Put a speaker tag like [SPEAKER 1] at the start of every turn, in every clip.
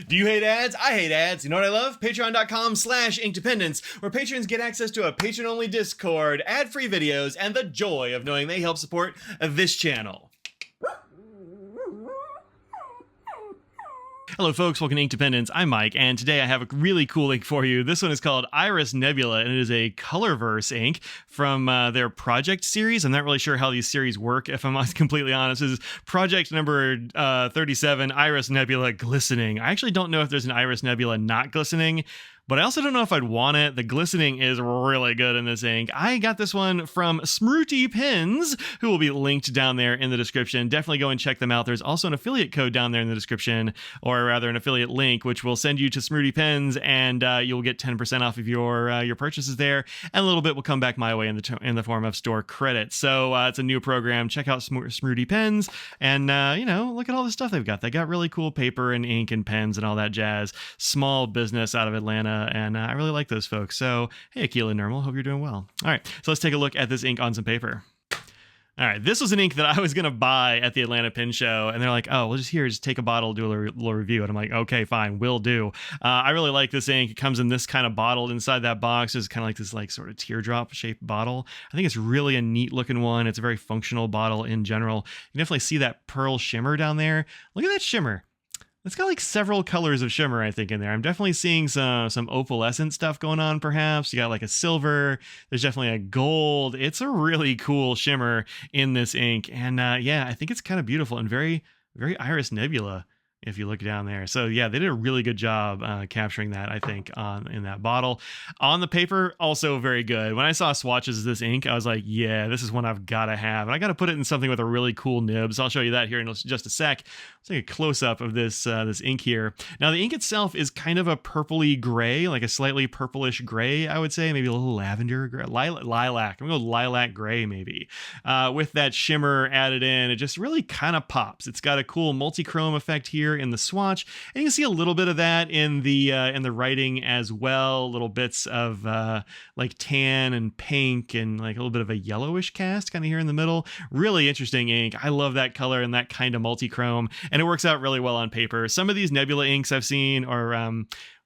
[SPEAKER 1] Do you hate ads? I hate ads. You know what I love? Patreon.com/inkdependence, where patrons get access to a patron-only Discord, ad-free videos, and the joy of knowing they help support this channel. Hello folks, welcome to Inkdependence. I'm Mike, and today I have a really cool ink for you. This one is called Iris Nebula, and it is a Colorverse ink from their project series. I'm not really sure how these series work, if I'm completely honest. This is project number 37, Iris Nebula Glistening. I actually don't know if there's an Iris Nebula not glistening, but I also don't know if I'd want it. The glistening is really good in this ink. I got this one from Smruti Pens, who will be linked down there in the description. Definitely go and check them out. There's also an affiliate code down there in the description, or rather an affiliate link, which will send you to Smruti Pens, and you'll get 10% off of your purchases there, and a little bit will come back my way in the form of store credit. So it's a new program. Check out Smruti Pens, and look at all the stuff they've got. They got really cool paper and ink and pens and all that jazz. Small business out of Atlanta. And I really like those folks. So, hey, Akila and Normal, hope you're doing well. All right, so let's take a look at this ink on some paper. All right, this was an ink that I was going to buy at the Atlanta Pen Show, and they're like, oh, we'll just take a bottle, do a little review. And I'm like, okay, fine, will do. I really like this ink. It comes in this kind of bottle. Inside that box is kind of like this sort of teardrop shaped bottle. I think it's really a neat looking one. It's a very functional bottle in general. You can definitely see that pearl shimmer down there. Look at that shimmer. It's got like several colors of shimmer, I think, in there. I'm definitely seeing some opalescent stuff going on, perhaps. You got like a silver. There's definitely a gold. It's a really cool shimmer in this ink. And yeah, I think it's kind of beautiful and very, very Iris Nebula, if you look down there. So yeah, they did a really good job capturing that, I think, in that bottle. On the paper, also very good. When I saw swatches of this ink, I was like, yeah, this is one I've got to have. And I got to put it in something with a really cool nib. So I'll show you that here in just a sec. Let's take a close-up of this ink here. Now, the ink itself is kind of a purpley gray, like a slightly purplish gray, I would say. Maybe a little lavender gray, lilac. I'm going to go lilac gray, maybe. With that shimmer added in, it just really kind of pops. It's got a cool multi-chrome effect here in the swatch, and you can see a little bit of that in the writing as well. Little bits of like tan and pink and like a little bit of a yellowish cast kind of here in the middle. Really interesting ink. I love that color and that kind of multi-chrome, and it works out really well on paper. Some of these Nebula inks I've seen are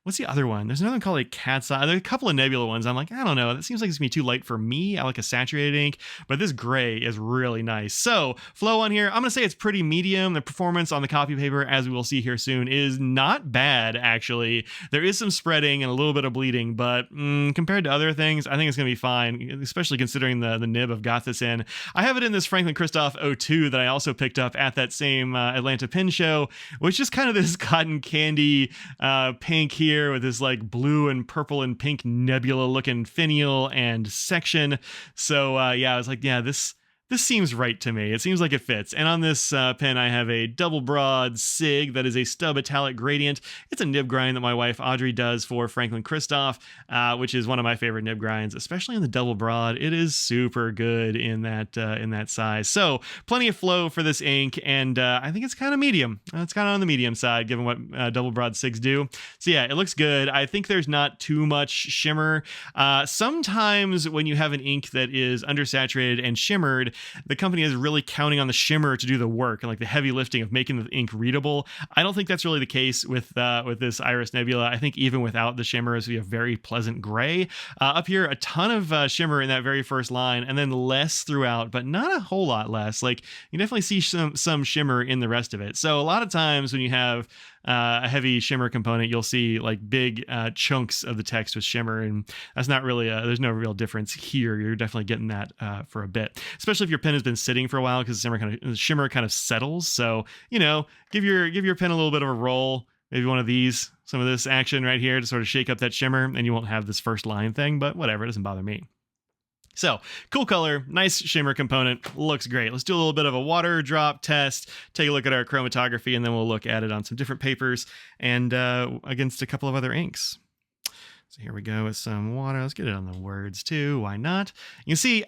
[SPEAKER 1] what's the other one? There's another one called like Cat's Eye. There's a couple of Nebula ones. I'm like, I don't know. That seems like it's going to be too light for me. I like a saturated ink, but this gray is really nice. So flow on here, I'm going to say it's pretty medium. The performance on the copy paper, as we will see here soon, is not bad, actually. There is some spreading and a little bit of bleeding, but compared to other things, I think it's going to be fine, especially considering the nib I've got this in. I have it in this franklin-christoph 02 that I also picked up at that same Atlanta Pen Show, which is kind of this cotton candy pink here, with this like blue and purple and pink nebula looking finial and section. So yeah, I was like, yeah, this seems right to me. It seems like it fits. And on this pen, I have a double broad SIG that is a stub italic gradient. It's a nib grind that my wife Audrey does for Franklin-Christoph, which is one of my favorite nib grinds, especially in the double broad. It is super good in that size. So plenty of flow for this ink, and I think it's kind of medium. It's kind of on the medium side, given what double broad SIGs do. So yeah, it looks good. I think there's not too much shimmer. Sometimes when you have an ink that is undersaturated and shimmered, the company is really counting on the shimmer to do the work and like the heavy lifting of making the ink readable. I don't think that's really the case with this Iris Nebula. I think even without the shimmers, we have very pleasant gray. Up here, a ton of shimmer in that very first line, and then less throughout, but not a whole lot less. Like you definitely see some shimmer in the rest of it. So a lot of times when you have a heavy shimmer component, you'll see like big chunks of the text with shimmer, and that's not really there's no real difference here. You're definitely getting that for a bit, especially if your pen has been sitting for a while, because the shimmer kind of settles. So give your pen a little bit of a roll, maybe one of these, some of this action right here to sort of shake up that shimmer, and you won't have this first line thing, but whatever, it doesn't bother me. So cool color, nice shimmer component, looks great. Let's do a little bit of a water drop test, take a look at our chromatography, and then we'll look at it on some different papers and against a couple of other inks. So here we go with some water. Let's get it on the words too. Why not? You can see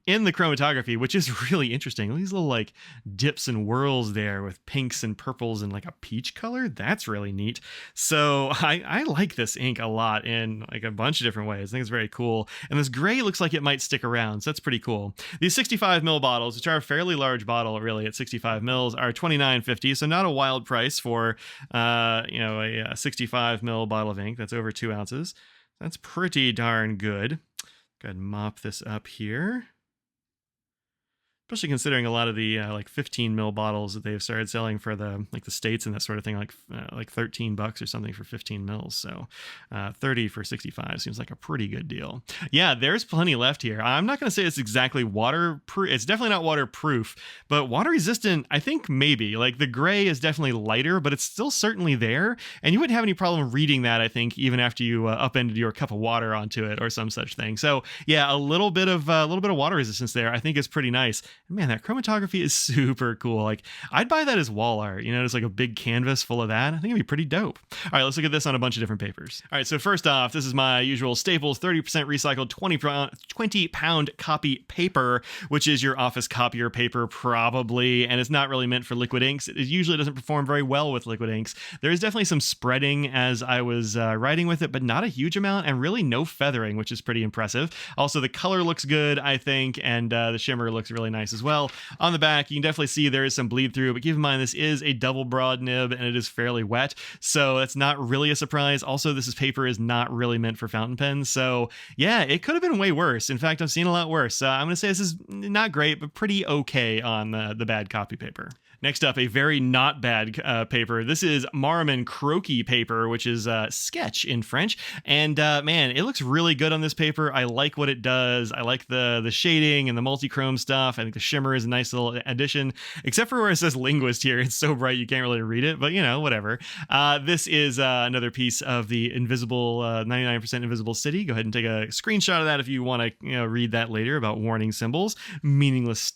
[SPEAKER 1] in the chromatography, which is really interesting, these little like dips and whirls there with pinks and purples and like a peach color. That's really neat. So I like this ink a lot in like a bunch of different ways. I think it's very cool. And this gray looks like it might stick around. So that's pretty cool. These 65 ml bottles, which are a fairly large bottle really at 65 mils, are $29.50. So not a wild price for, a 65 ml bottle of ink. That's over 2 ounces. That's pretty darn good. Go ahead and mop this up here. Especially considering a lot of the like 15 ml bottles that they've started selling for the States and that sort of thing, like $13 or something for 15 mils. So 30 for 65 seems like a pretty good deal. Yeah, there's plenty left here. I'm not going to say it's exactly waterproof. It's definitely not waterproof, but water resistant, I think maybe. Like the gray is definitely lighter, but it's still certainly there. And you wouldn't have any problem reading that, I think, even after you upended your cup of water onto it or some such thing. So yeah, a little bit of water resistance there, I think is pretty nice. Man, that chromatography is super cool. Like, I'd buy that as wall art, just like a big canvas full of that. I think it'd be pretty dope. All right, let's look at this on a bunch of different papers. All right, so first off, this is my usual Staples 30% recycled 20-pound copy paper, which is your office copier paper probably, and it's not really meant for liquid inks. It usually doesn't perform very well with liquid inks. There is definitely some spreading as I was writing with it, but not a huge amount, and really no feathering, which is pretty impressive. Also, the color looks good, I think, and the shimmer looks really nice as well. On the back, you can definitely see there is some bleed through, but keep in mind this is a double broad nib and it is fairly wet, so that's not really a surprise. Also, paper is not really meant for fountain pens, so yeah, it could have been way worse. In fact, I've seen a lot worse. I'm going to say this is not great, but pretty okay on the bad copy paper. Next up, a very not bad paper. This is Maison Cro Paper, which is sketch in French. And man, it looks really good on this paper. I like what it does. I like the shading and the multi-chrome stuff. I think the shimmer is a nice little addition, except for where it says linguist here. It's so bright you can't really read it, but whatever. This is another piece of the invisible, 99% invisible city. Go ahead and take a screenshot of that if you want to read that later about warning symbols, meaningless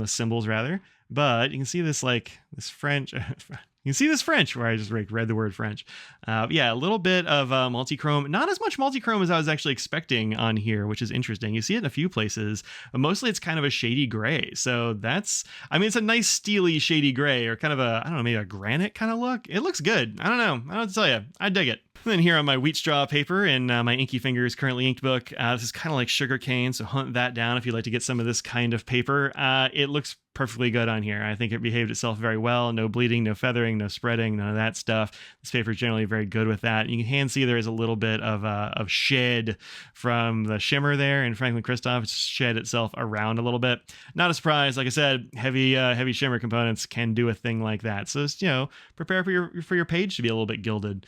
[SPEAKER 1] symbols rather. But you can see this this French. You can see this French where I just read the word French. Yeah, a little bit of multi-chrome. Not as much multi-chrome as I was actually expecting on here, which is interesting. You see it in a few places, but mostly it's kind of a shady gray. So it's a nice steely shady gray, or kind of maybe a granite kind of look. It looks good. I don't know. I don't know what to tell you. I dig it. And then here on my wheat straw paper in my Inky Fingers Currently Inked book, this is kind of like sugar cane, so hunt that down if you'd like to get some of this kind of paper. It looks perfectly good on here. I think it behaved itself very well. No bleeding, no feathering, no spreading, none of that stuff. This paper is generally very good with that. You can see there is a little bit of shed from the shimmer there in Franklin-Christoph. It's shed itself around a little bit. Not a surprise. Like I said, heavy shimmer components can do a thing like that. So just, prepare for your page to be a little bit gilded.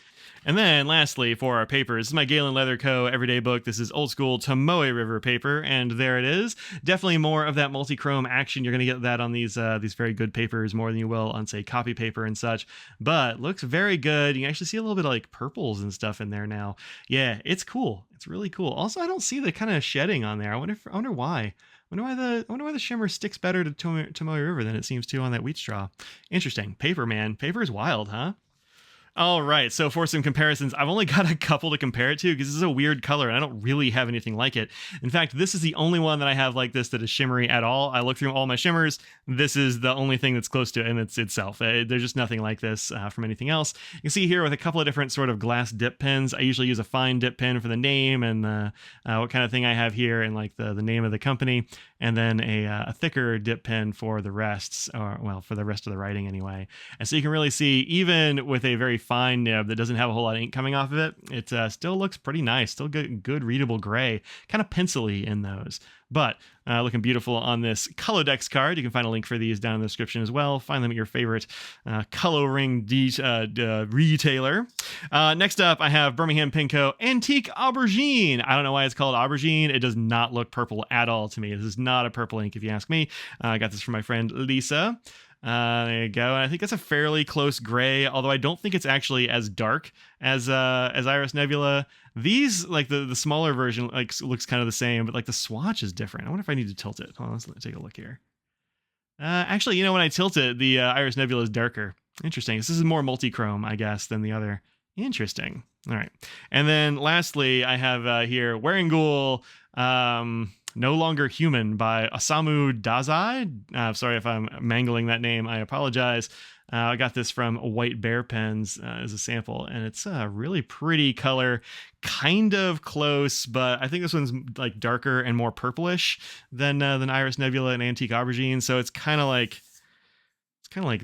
[SPEAKER 1] And then lastly, for our papers, this is my Galen Leather Co. Everyday book. This is old school Tamoo River paper, and there it is. Definitely more of that multi-chrome action. You're going to get that on these very good papers more than you will on, say, copy paper and such. But looks very good. You can actually see a little bit of like purples and stuff in there now. Yeah, it's cool. It's really cool. Also, I don't see the kind of shedding on there. I wonder why. I wonder why the shimmer sticks better to Tamoo River than it seems to on that wheat straw. Interesting. Paper, man. Paper is wild, huh? All right, so for some comparisons, I've only got a couple to compare it to because this is a weird color and I don't really have anything like it. In fact, this is the only one that I have like this that is shimmery at all. I look through all my shimmers. This is the only thing that's close to it, and it's itself. There's just nothing like this from anything else. You can see here with a couple of different sort of glass dip pens. I usually use a fine dip pen for the name and what kind of thing I have here and like the name of the company, and then a thicker dip pen for the rest, for the rest of the writing anyway. And so you can really see, even with a very fine nib that doesn't have a whole lot of ink coming off of it, it still looks pretty nice. Still good readable gray, kind of pencil-y in those. But looking beautiful on this Colodex card. You can find a link for these down in the description as well. Find them at your favorite coloring retailer. Next up, I have Birmingham Pinco Antique Aubergine. I don't know why it's called aubergine. It does not look purple at all to me. This is not a purple ink if you ask me. I got this from my friend Lisa. There you go. And I think it's a fairly close gray, although I don't think it's actually as dark as Iris Nebula. These, like the smaller version, looks kind of the same, but like the swatch is different. I wonder if I need to tilt it. Hold on, let's take a look here. Actually, when I tilt it, the Iris Nebula is darker. Interesting. This is more multi-chrome, I guess, than the other. Interesting. All right. And then lastly, I have here Wearing Ghoul, No Longer Human by Osamu Dazai. Sorry if I'm mangling that name. I apologize. I got this from White Bear Pens as a sample, and it's a really pretty color, kind of close, but I think this one's like darker and more purplish than Iris Nebula and Antique Aubergine. So it's kind of like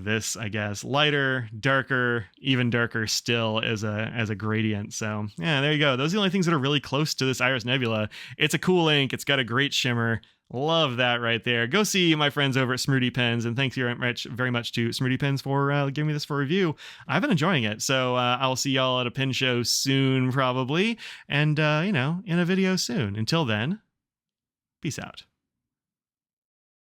[SPEAKER 1] this, I guess. Lighter, darker, even darker still as a gradient. So yeah, there you go. Those are the only things that are really close to this Iris Nebula. It's a cool ink. It's got a great shimmer. Love that right there. Go see my friends over at Smruti Pens, and thanks very much to Smruti Pens for giving me this for review. I've been enjoying it, so I'll see y'all at a pen show soon, probably, and in a video soon. Until then, peace out.